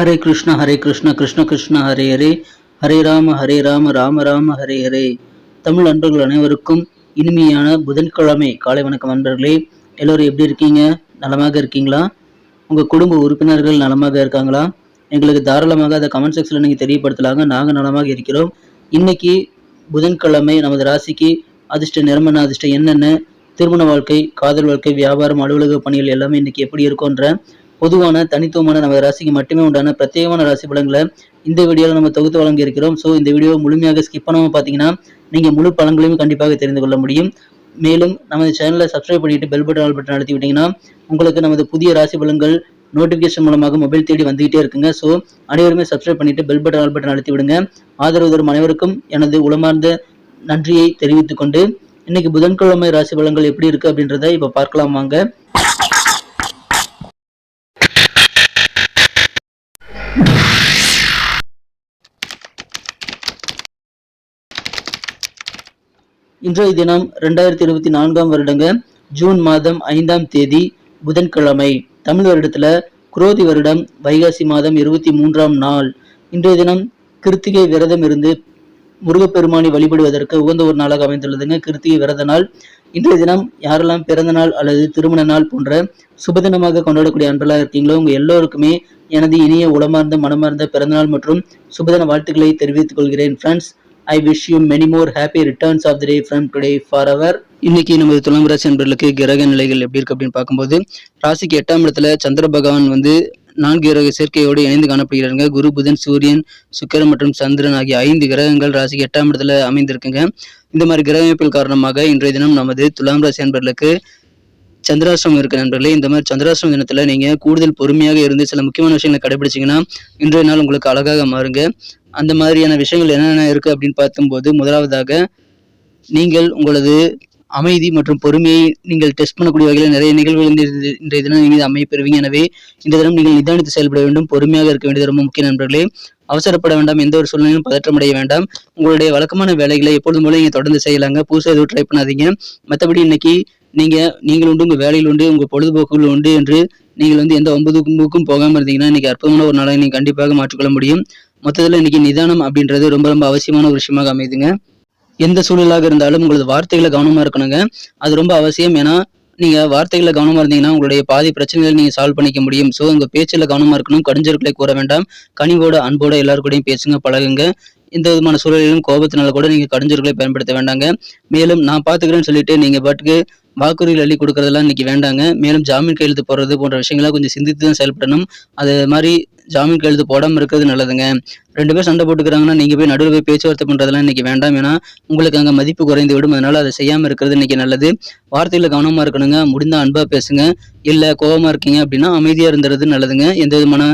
ஹரே கிருஷ்ணா கிருஷ்ண கிருஷ்ண ஹரே ஹரே, ஹரே ராம ராம ராம ஹரே ஹரே. தமிழ் நண்பர்கள் அனைவருக்கும் இனிமையான புதன்கிழமை காலை வணக்கம் நண்பர்களே. எல்லோரும் எப்படி இருக்கீங்க? நலமாக இருக்கீங்களா? உங்கள் குடும்ப உறுப்பினர்கள் நலமாக இருக்காங்களா? எங்களுக்கு தாராளமாக அதை கமெண்ட் செக்ஷனில் நீங்கள் தெரியப்படுத்தலாங்க. நாங்கள் நலமாக இருக்கிறோம். இன்னைக்கு புதன்கிழமை நமது ராசிக்கு அதிர்ஷ்ட நிறமன, அதிர்ஷ்டம் என்னென்ன, திருமண வாழ்க்கை, காதல் வாழ்க்கை, வியாபாரம், அலுவலக பணிகள் எல்லாமே இன்னைக்கு எப்படி இருக்கும்ன்ற பொதுவான தனித்துவமான நம்ம ராசிக்கு மட்டுமே உண்டான பிரத்யேகமான ராசி பலன்களை இந்த வீடியோவில் நம்ம தொகுத்து வழங்கி இருக்கிறோம். ஸோ இந்த வீடியோ முழுமையாக ஸ்கிப் பண்ணாமல் பார்த்தீங்கன்னா நீங்கள் முழு பலன்களையும் கண்டிப்பாக தெரிந்து கொள்ள முடியும். மேலும் நமது சேனலை சப்ஸ்கிரைப் பண்ணிட்டு பெல் பட்டன் ஆல் பட்டன் அழுத்தி விட்டீங்கன்னா உங்களுக்கு நமது புதிய ராசி பலன்கள் நோட்டிஃபிகேஷன் மூலமாக மொபைல் தேடி வந்துகிட்டே இருக்குங்க. ஸோ அனைவருமே சப்ஸ்கிரைப் பண்ணிட்டு பெல் பட்டன் ஆல் பட்டன் அழுத்தி விடுங்க. ஆதரவு தரும் அனைவருக்கும் எனது உளமார்ந்த நன்றியை தெரிவித்துக் கொண்டு இன்னைக்கு புதன்கிழமை ராசி பலன்கள் எப்படி இருக்கு அப்படின்றத இப்போ பார்க்கலாம் வாங்க. இன்றைய தினம் 2024 வருடங்க ஜூன் மாதம் 5ஆம் தேதி புதன்கிழமை. தமிழ் வருடத்துல குரோதி வருடம் வைகாசி மாதம் 23ஆம் நாள். இன்றைய தினம் கிருத்திகை விரதம் இருந்து முருகப்பெருமானை வழிபடுவதற்கு உகந்த ஒரு நாளாக அமைந்துள்ளதுங்க. கிருத்திகை விரத நாள். இன்றைய தினம் யாரெல்லாம் பிறந்த நாள் அல்லது திருமண நாள் போன்ற சுபதினமாக கொண்டாடக்கூடிய அன்பர்களாக இருக்கீங்களோ உங்க எல்லோருக்குமே எனது இனிய உளமார்ந்த மனமார்ந்த பிறந்தநாள் மற்றும் சுபதின வாழ்த்துக்களை தெரிவித்துக் கொள்கிறேன். Friends, I wish you many more happy returns of the day from today forever. இன்னைக்கு நமது துலாம் ராசி நண்பர்களுக்கு கிரக நிலைகள் எப்படி இருக்கு அப்படின்னு பார்க்கும்போது ராசிக்கு 8ஆம் இடத்துல சந்திர பகவான் 4 கிரக சேர்க்கையோடு இணைந்து காணப்படுகிறாங்க. குரு, புதன், சூரியன், சுக்கிரன் மற்றும் சந்திரன் ஆகிய 5 கிரகங்கள் ராசிக்கு 8ஆம் இடத்துல அமைந்திருக்குங்க. இந்த மாதிரி கிரக அமைப்பில் காரணமாக இன்றைய தினம் நமது துலாம் ராசி நண்பர்களுக்கு சந்திராசிரமம் இருக்கு நண்பர்களே. இந்த மாதிரி சந்திராசிரம தினத்துல நீங்க கூடுதல் பொறுமையாக இருந்து சில முக்கியமான விஷயங்களை கடைபிடிச்சீங்கன்னா இன்றைய நாள் உங்களுக்கு அழகாக மாறுங்க. அந்த மாதிரியான விஷயங்கள் என்னென்ன இருக்கு அப்படின்னு பார்க்கும்போது முதலாவதாக நீங்கள் உங்களது அமைதி மற்றும் பொறுமையை நீங்கள் டெஸ்ட் பண்ணக்கூடிய வகையில் நிறைய நிகழ்வுகள் இன்றைய தினம் நீங்கள் அமைய பெறுவீங்க. எனவே இந்த தினம் நீங்கள் நிதானித்து செயல்பட வேண்டும், பொறுமையாக இருக்க வேண்டியது ரொம்ப முக்கிய நண்பர்களே. அவசரப்பட வேண்டாம், எந்த ஒரு சூழ்நிலையும் பதற்றமடைய வேண்டாம். உங்களுடைய வழக்கமான வேலைகளை எப்பொழுதும் போல நீங்க தொடர்ந்து செய்யலாங்க. புதுசாக எதுவும் ட்ரை பண்ணாதீங்க. மற்றபடி இன்னைக்கு நீங்கள் உண்டு, உங்க வேலையில் உண்டு, உங்க பொழுதுபோக்குகள் உண்டு என்று நீங்கள் எந்த ஒன்பதுக்கும் போகாமல் இருந்தீங்கன்னா இன்னைக்கு அற்புதமான ஒரு நாளை நீங்க கண்டிப்பாக மாற்றிக்கொள்ள முடியும். மொத்தத்தில் இன்னைக்கு நிதானம் அப்படின்றது ரொம்ப ரொம்ப அவசியமான ஒரு விஷயமாக அமைதுங்க. எந்த சூழலாக இருந்தாலும் உங்களது வார்த்தைகளை கவனமா இருக்கணுங்க. அது ரொம்ப அவசியம். ஏன்னா நீங்க வார்த்தைகளை கவனமா இருந்தீங்கன்னா உங்களுடைய பாதி பிரச்சனைகளை நீங்க சால்வ் பண்ணிக்க முடியும். ஸோ உங்க பேச்சுல கவனமா இருக்கணும். கடிஞ்சொற்களை கூற வேண்டாம். கனிவோட அன்போட எல்லாருக்கூடையும் பேசுங்க, பழகுங்க. எந்த விதமான சூழலிலும் கோபத்தினால கூட நீங்க கடிஞ்சொற்களை பயன்படுத்த வேண்டாங்க. மேலும் நான் பாத்துக்கிறேன்னு சொல்லிட்டு நீங்க பாட்டுக்கு வாக்குறுதிகள் அள்ளி கொடுக்கறதெல்லாம் இன்னைக்கு வேண்டாங்க. மேலும் ஜாமீன் கையெழுத்து போடுறது போன்ற விஷயங்கள்லாம் கொஞ்சம் சிந்தித்து தான் செயல்படணும். அது மாதிரி ஜாமீன் கையெழுத்து போடாமல் இருக்கிறது நல்லதுங்க. 2 பேர் சண்டை போட்டுக்கிறாங்கன்னா நீங்க போய் நடுவில் போய் பேச்சுவார்த்தை பண்றதெல்லாம் இன்னைக்கு வேண்டாம். ஏன்னா உங்களுக்கு அங்க மதிப்பு குறைந்து விடும். அதனால அதை செய்யாம இருக்கிறது இன்னைக்கு நல்லது. வார்த்தையில கவனமா இருக்கணுங்க. முடிந்தா அன்பா பேசுங்க. இல்ல கோபமா இருக்கீங்க அப்படின்னா அமைதியா இருந்துறது நல்லதுங்க. எந்த விதமான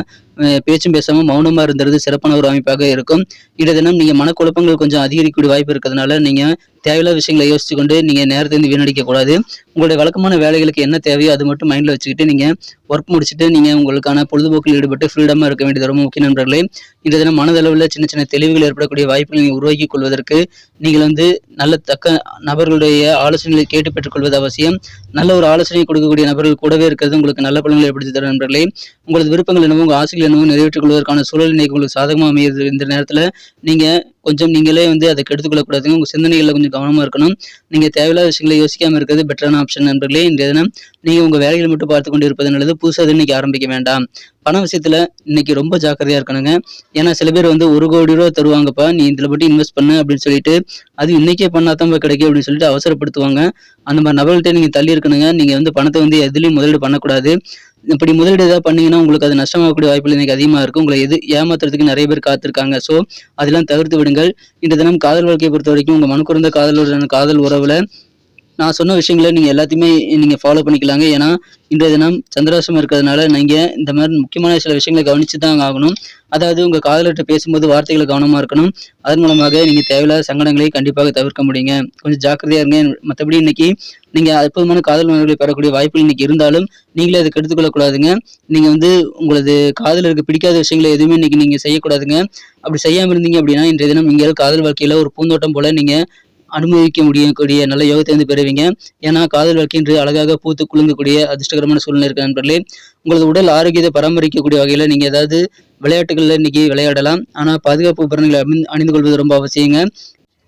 பேச்சும் பேசாம மௌனமா இருந்துறது சிறப்பான ஒரு அமைப்பாக இருக்கும். இன்றைய தினம் நீங்க மனக்குழப்பங்கள் கொஞ்சம் அதிகரிக்கக்கூடிய வாய்ப்பு இருக்கிறதுனால நீங்க தேவையில்லாத விஷயங்களை யோசிச்சு கொண்டு நீங்க நேரத்தை வீணடிக்க கூடாது. உங்களுடைய வழக்கமான வேலைகளுக்கு என்ன தேவையோ அது மட்டும் மைண்ட்ல வச்சுக்கிட்டு நீங்க ஒர்க் முடிச்சுட்டு நீங்க உங்களுக்கான பொழுதுபோக்கில் ஈடுபட்டு ஃப்ரீடமா இருக்க வேண்டியது ரொம்ப முக்கிய நண்பர்களே. இன்றைய தினம் மனதளவில் சின்ன சின்ன தெளிவுகள் ஏற்படக்கூடிய வாய்ப்புகளை நீங்க உருவாக்கி கொள்வதற்கு நீங்கள் நல்ல தக்க நபர்களுடைய ஆலோசனைகளை கேட்டு பெற்றுக்கொள்வது அவசியம். நல்ல ஒரு ஆலோசனை கொடுக்கக்கூடிய நபர்கள் கூடவே இருக்கிறது உங்களுக்கு நல்ல பலன்களை ஏற்படுத்தி தரும் நண்பர்களே. உங்களது விருப்பங்கள் என்னவோ உங்க ஆசைகள் என்னவோ நிறைவேற்றிக் கொள்வதற்கான சூழல் இன்னைக்கு உங்களுக்கு சாதகமாக அமைகிறது. இந்த நேரத்துல நீங்க கொஞ்சம் நீங்களே அதை கெடுத்துக்கொள்ளக்கூடாதுங்க. உங்க சிந்தனைகள்ல கொஞ்சம் கவனமா இருக்கணும். நீங்க தேவையில்லாத விஷயங்களை யோசிக்காம இருக்கிறது பெட்டரான ஆப்ஷன் நண்பர்களே. இன்றைய தினம் நீங்க உங்க வேலைகளை மட்டும் பார்த்து கொண்டு இருப்பது நல்லது. புதுசாக இன்னைக்கு ஆரம்பிக்க வேண்டாம். பண விஷயத்துல இன்னைக்கு ரொம்ப ஜாக்கிரதையா இருக்கணுங்க. ஏன்னா சில பேர் 1 கோடி ரூபா தருவாங்கப்பா, நீ இதுல மட்டும் இன்வெஸ்ட் பண்ணு அப்படின்னு சொல்லிட்டு அது இன்னைக்கே பண்ணாதான் கிடைக்கும் அப்படின்னு சொல்லிட்டு அவசரப்படுத்துவாங்க. அந்த மாதிரி நபர்கள்ட்ட நீங்க தள்ளி இருக்கணுங்க. நீங்க பணத்தை எதுலையும் முதலீடு பண்ணக்கூடாது. இப்படி முதலீடு ஏதாவது பண்ணீங்கன்னா உங்களுக்கு அது நஷ்டமாகக்கூடிய வாய்ப்புகள் இன்னைக்கு அதிகமாக இருக்கும். உங்களை ஏமாத்துறதுக்கு நிறைய பேர் காத்திருக்காங்க. ஸோ அதெல்லாம் தவிர்த்து விடுங்கள். இந்த தினம் காதல் வாழ்க்கையை பொறுத்த வரைக்கும் உங்க மனக்குறந்த காதல் உறவுல நான் சொன்ன விஷயங்களை நீங்க எல்லாத்தையுமே நீங்க ஃபாலோ பண்ணிக்கலாங்க. ஏன்னா இன்றைய தினம் சந்திராசிரமம் இருக்கிறதுனால நீங்க இந்த மாதிரி முக்கியமான சில விஷயங்களை கவனிச்சு தான் ஆகணும். அதாவது உங்க காதலர்கிட்ட பேசும்போது வார்த்தைகளை கவனமா இருக்கணும். அதன் மூலமாக நீங்க தேவையில்லாத சங்கடங்களை கண்டிப்பாக தவிர்க்க முடியுங்க. கொஞ்சம் ஜாக்கிரதையா இருங்க. மற்றபடி இன்னைக்கு நீங்க அற்புதமான காதல் உணர்வுகளை பெறக்கூடிய வாய்ப்புகள் இன்னைக்கு இருந்தாலும் நீங்களே அதை கெடுத்துக்கொள்ளக்கூடாதுங்க. நீங்க உங்களது காதலருக்கு பிடிக்காத விஷயங்களை எதுவுமே இன்னைக்கு நீங்க செய்யக்கூடாதுங்க. அப்படி செய்யாம இருந்தீங்க அப்படின்னா இன்றைய தினம் நீங்க காதல் வாழ்க்கையில ஒரு பூந்தோட்டம் போல நீங்க அனுபவிக்க முடியக்கூடிய நல்ல யோகத்தை பெறுவீங்க. ஏன்னா காதல் வாழ்க்கை என்று அழகாக பூத்து குலுங்கக்கூடிய அதிர்ஷ்டகரமான சூழ்நிலை இருக்கு நண்பர்களே. உங்களது உடல் ஆரோக்கியத்தை பராமரிக்கக்கூடிய வகையில நீங்க ஏதாவது விளையாட்டுகளில் இன்னைக்கு விளையாடலாம். ஆனால் பாதுகாப்பு உபகரணங்களை அணிந்து கொள்வது ரொம்ப அவசியங்க.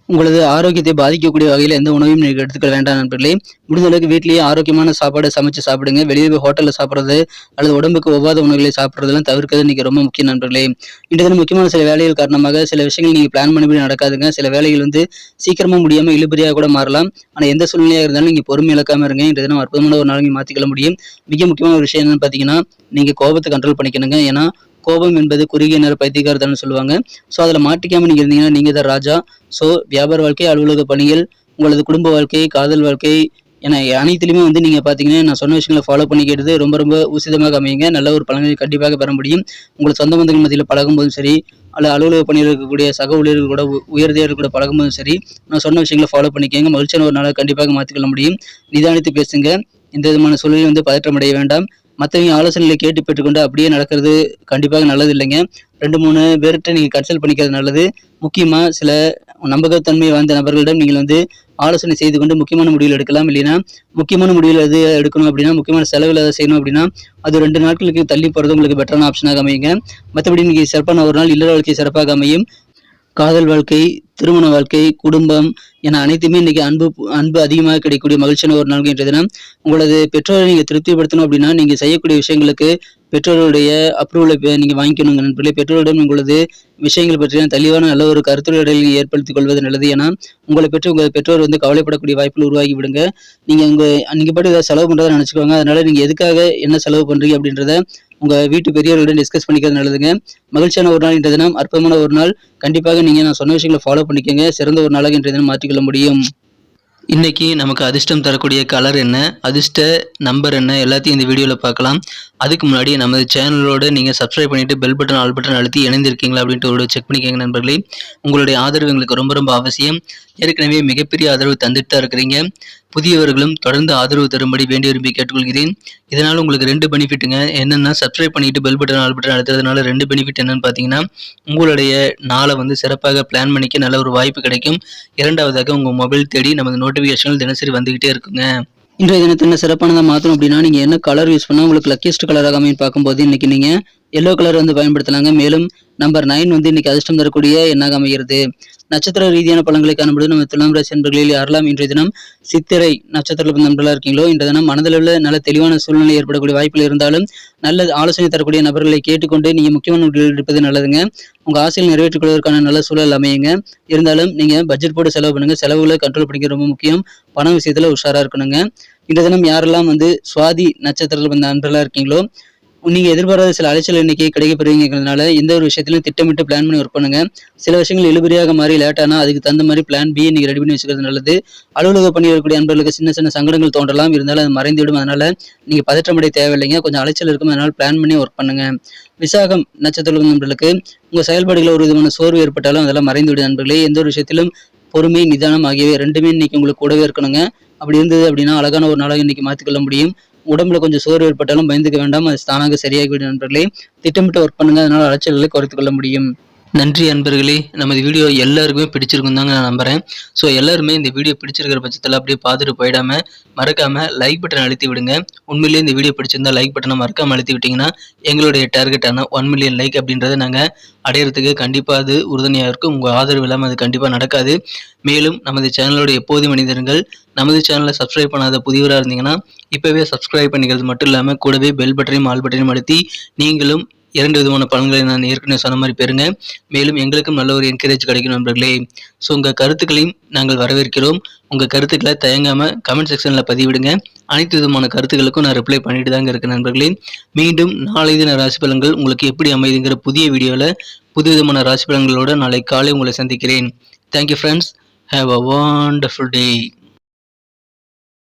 உங்களது ஆரோக்கியத்தை பாதிக்கக்கூடிய வகையில் எந்த உணவையும் நீங்கள் எடுத்துக்க வேண்டாம் நண்பர்களே. முடிந்த அளவுக்கு வீட்டிலேயே ஆரோக்கியமான சாப்பாடு சமைச்சு சாப்பிடுங்க. வெளியே போய் ஹோட்டலில் சாப்பிட்றது அல்லது உடம்புக்கு ஒவ்வாத உணவுகளை சாப்பிட்றதெல்லாம் தவிர்க்கிறது இன்னைக்கு ரொம்ப முக்கியம் நண்பர்களே. இன்றைய முக்கியமான சில வேலைகள் காரணமாக சில விஷயங்கள் நீங்கள் பிளான் பண்ணி நடக்காதுங்க. சில வேலைகள் சீக்கிரமாக முடியாமல் இழுபறியாக கூட மாறலாம். ஆனால் எந்த சூழ்நிலையாக இருந்தாலும் நீங்கள் பொறுமை இழக்காமல் இருங்க. இன்றைய தினம் அற்புதமான ஒரு நாளைக்கு மாற்றிக்கொள்ள முடியும். மிக முக்கியமான ஒரு விஷயம் என்னன்னு பார்த்தீங்கன்னா, நீங்கள் கோபத்தை கண்ட்ரோல் பண்ணிக்கணுங்க. ஏன்னா கோபம் என்பது குறுகிய நேர பைத்தியக்காரத்தனம்னு சொல்லுவாங்க. ஸோ அதில் மாட்டிக்காம நீங்கள் இருந்தீங்கன்னா நீங்கள் தான் ராஜா. ஸோ வியாபார வாழ்க்கை, அலுவலக பணிகள், உங்களது குடும்ப வாழ்க்கை, காதல் வாழ்க்கை என அனைத்திலுமே நீங்கள் பார்த்தீங்கன்னா நான் சொன்ன விஷயங்களை ஃபாலோ பண்ணிக்கிறது ரொம்ப ரொம்ப உசிதமாக அமையுங்க. நல்ல ஒரு பலன்களை கண்டிப்பாக பெற முடியும். உங்களுக்கு சொந்த பந்தங்கள் மத்தியில் பழகும்போதும் சரி, அல்ல அலுவலக பணியில் இருக்கக்கூடிய சக ஊழியர்கள் கூட, உயர்தியர்கள் கூட பழகும்போதும் சரி, நான் சொன்ன விஷயங்களை ஃபாலோ பண்ணிக்கோங்க. மகிழ்ச்சியான ஒரு நாளை கண்டிப்பாக மாற்றிக்கொள்ள முடியும். நிதானித்து பேசுங்க. எந்த விதமான சூழலையும் பதற்றம் அடைய வேண்டாம். மற்றவங்க ஆலோசனைகளை கேட்டு பெற்றுக்கொண்டு அப்படியே நடக்கிறது கண்டிப்பாக நல்லது இல்லைங்க. 2-3 பேர்கிட்ட நீங்கள் கன்சல்ட் பண்ணிக்கிறது நல்லது. முக்கியமாக சில நம்பகத்தன்மை வாய்ந்த நபர்களிடம் நீங்கள் ஆலோசனை செய்து கொண்டு முக்கியமான முடிவுகள் எடுக்கலாம். இல்லைன்னா முக்கியமான முடிவுகள் எது எடுக்கணும் அப்படின்னா, முக்கியமான செலவில் அதை செய்யணும் அப்படின்னா, அது 2 நாட்களுக்கு தள்ளி போகிறது உங்களுக்கு பெட்டரான ஆப்ஷனாக அமையுங்க. மற்றபடி நீங்கள் சிறப்பான ஒரு நாள் இல்லற வாழ்க்கை சிறப்பாக அமையும். காதல் வாழ்க்கை, திருமண வாழ்க்கை, குடும்பம் என அனைத்துமே இன்னைக்கு அன்பு அதிகமாக கிடைக்கக்கூடிய மகிழ்ச்சியான ஒரு நாள் என்ற தினம். உங்களது பெற்றோரை நீங்கள் திருப்திப்படுத்தணும் அப்படின்னா, நீங்கள் செய்யக்கூடிய விஷயங்களுக்கு பெற்றோருடைய அப்ரூவலை நீங்கள் வாங்கிக்கணுங்க நண்பர்களே. பெற்றோரிடம் உங்களது விஷயங்கள் பற்றிய தெளிவான நல்ல ஒரு கருத்துரையாடலை ஏற்படுத்திக் கொள்வது நல்லது. ஏன்னா உங்களை பற்றி உங்கள் பெற்றோர் கவலைப்படக்கூடிய வாய்ப்புகள் உருவாகி விடுங்க. நீங்கள் பாட்டு ஏதாவது செலவு பண்ணுறதை நினச்சிக்குவாங்க. அதனால நீங்கள் எதுக்காக என்ன செலவு பண்ணுறீங்க அப்படின்றத உங்கள் வீட்டு பெரியவர்களுடன் டிஸ்கஸ் பண்ணிக்கிறது நல்லதுங்க. மகிழ்ச்சியான ஒரு நாள் இன்றைய தினம், அற்புதமான ஒரு நாள். கண்டிப்பாக நான் சொன்ன விஷயங்களை ஃபாலோ பண்ணிக்கோங்க. சிறந்த ஒரு நாளாக இன்றைய தினம் மாற்றிக்கொள்ள முடியும். இன்னைக்கு நமக்கு அதிர்ஷ்டம் தரக்கூடிய கலர் என்ன, அதிர்ஷ்ட நம்பர் என்ன, எல்லாத்தையும் இந்த வீடியோவில் பார்க்கலாம். அதுக்கு முன்னாடி நமது சேனலோடு நீங்கள் சப்ஸ்கிரைப் பண்ணிவிட்டு பெல் பட்டன், ஆல் பட்டன் அழுத்தி இணைந்திருக்கீங்களா அப்படின்ட்டு ஒரு செக் பண்ணிக்கோங்க நண்பர்களே. உங்களுடைய ஆதரவு எங்களுக்கு ரொம்ப ரொம்ப அவசியம். ஏற்கனவே மிகப்பெரிய ஆதரவு தந்துட்டு தான் இருக்கிறீங்க. புதியவர்களும் தொடர்ந்து ஆதரவு தரும்படி வேண்டி விரும்பி கேட்டுக்கொள்கிறேன். இதனால் உங்களுக்கு 2 பெனிஃபிட்டுங்க. என்னென்னா, சப்ஸ்கிரைப் பண்ணிட்டு பெல் பட்டன், ஆல் பட்டன் அழுத்துறதுனால 2 பெனிஃபிட் என்னன்னு பார்த்தீங்கன்னா, உங்களுடைய நாளை சிறப்பாக பிளான் பண்ணிக்க நல்ல ஒரு வாய்ப்பு கிடைக்கும். இரண்டாவதாக உங்கள் மொபைல் தேடி நமது நோட்டிஃபிகேஷன்கள் தினசரி வந்துகிட்டே இருக்குங்க. இன்றைய தினத்தை என்ன சிறப்பானதாக மாற்றணும் அப்படின்னா, நீங்கள் என்ன கலர் யூஸ் பண்ணால் உங்களுக்கு லக்கியஸ்ட் கலராக அமைன்னு பார்க்கும்போது இன்னைக்கு நீங்கள் எல்லோ கலர் பயன்படுத்தலாங்க. மேலும் நம்பர் 9 இன்னைக்கு அதிர்ஷ்டம் தரக்கூடிய எண்ணாக அமைகிறது. நட்சத்திர ரீதியான பலன்களை காணும்பொழுது நம்ம துலாம் ராசி நண்பர்களில் யாரெல்லாம் இன்றைய தினம் சித்திரை நட்சத்திரத்தில் நண்பர்களாக இருக்கீங்களோ, இன்றைய தினம் மனதளவில் நல்ல தெளிவான சூழ்நிலை ஏற்படக்கூடிய வாய்ப்புகள் இருந்தாலும் நல்ல ஆலோசனை தரக்கூடிய நபர்களை கேட்டுக்கொண்டு நீங்கள் முக்கியமான முடிவுகள் எடுப்பது நல்லதுங்க. உங்கள் ஆசையில் நிறைவேற்றிக் கொள்வதற்கான நல்ல சூழல் அமையுங்க. இருந்தாலும் நீங்கள் பட்ஜெட் போட்டு செலவு பண்ணுங்க. செலவுகளை கண்ட்ரோல் பண்ணிக்க ரொம்ப முக்கியம். பண விஷயத்தில் உஷாராக இருக்கணுங்க. இன்றைய தினம் யாரெல்லாம் சுவாதி நட்சத்திரத்தில் நண்பர்களாக இருக்கீங்களோ, நீங்கள் எதிர்பாராத சில அலைச்சல் எண்ணிக்கை கிடைக்கப்பெறுவீங்கிறதுனால எந்த ஒரு விஷயத்திலும் திட்டமிட்டு பிளான் பண்ணி ஒர்க் பண்ணுங்க. சில விஷயங்கள் இழுபறியாக மாறி லேட்டானா அதுக்கு தகுந்த மாதிரி பிளான் பி நீங்கள் ரெடி பண்ணி வச்சுக்கிறது நல்லது. அலுவலக பணி இருக்கக்கூடிய நண்பர்களுக்கு சின்ன சின்ன சங்கடங்கள் தோன்றலாம். இருந்தாலும் அது மறைந்துவிடும். அதனால நீங்கள் பதற்றமடைய தேவையில்லைங்க. கொஞ்சம் அலைச்சல் இருக்கும். அதனால பிளான் பண்ணி ஒர்க் பண்ணுங்க. விசாகம் நட்சத்திர நண்பர்களுக்கு உங்கள் செயல்பாடுகளில் ஒரு விதமான சோர்வு ஏற்பட்டாலும் அதெல்லாம் மறைந்துவிடும் நண்பர்களே. எந்த ஒரு விஷயத்திலும் பொறுமை, நிதானம் ஆகியவை 2மே இன்னைக்கு உங்களுக்கு கூடவே இருக்கணுங்க. அப்படி இருந்தது அப்படின்னா அழகான ஒரு நாளாக இன்னைக்கு மாற்றிக்கொள்ள முடியும். உடம்புல கொஞ்சம் சோர்வு ஏற்பட்டாலும் பயந்துக்க வேண்டாம். அது தானாக சரியாகிவிடும் நண்பர்களே. திட்டமிட்டு ஒர்க் பண்ணுங்க. அதனால அலைச்சல்களை குறைத்துக் கொள்ள முடியும். நன்றி அன்பர்களே. நமது வீடியோ எல்லாருக்குமே பிடிச்சிருக்கும் தாங்க நான் நம்புறேன். ஸோ எல்லாருமே இந்த வீடியோ பிடிச்சிருக்கிற பட்சத்தில் அப்படியே பார்த்துட்டு போயிடாம மறக்காம லைக் பட்டன் அழுத்தி விடுங்க. உண்மையிலேயே இந்த வீடியோ பிடிச்சிருந்தா லைக் பட்டனை மறக்காம அழுத்தி விட்டீங்கன்னா எங்களுடைய டார்கெட்டான 1 மில்லியன் லைக் அப்படின்றத நாங்கள் அடையிறதுக்கு கண்டிப்பாக அது உறுதுணையாக இருக்கும். உங்கள் ஆதரவு இல்லாமல் அது கண்டிப்பாக நடக்காது. மேலும் நமது சேனலோட எப்போதும் மனிதர்கள் நமது சேனலை சப்ஸ்கிரைப் பண்ணாத புதியவராக இருந்தீங்கன்னா இப்போவே சப்ஸ்கிரைப் பண்ணிக்கிறது மட்டும் இல்லாமல் கூடவே பெல் பட்டனையும் ஆல் பட்டனையும் அழுத்தி நீங்களும் 2 விதமான பலன்களை நான் ஏற்கனவே சொன்ன மாதிரி பெறுங்க. மேலும் எங்களுக்கும் நல்ல ஒரு என்கரேஜ் கிடைக்கும் நண்பர்களே. ஸோ உங்கள் கருத்துக்களையும் நாங்கள் வரவேற்கிறோம். உங்கள் கருத்துக்களை தயங்காமல் கமெண்ட் செக்ஷனில் பதிவிடுங்க. அனைத்து விதமான கருத்துக்களுக்கும் நான் ரிப்ளை பண்ணிட்டு தாங்க இருக்கேன் நண்பர்களே. மீண்டும் நாளை தின ராசி பலன்கள் உங்களுக்கு எப்படி அமைதுங்கிற புதிய வீடியோவில் புது விதமான ராசி பலன்களோடு நாளை காலை உங்களை சந்திக்கிறேன். Thank you friends. Have a wonderful day.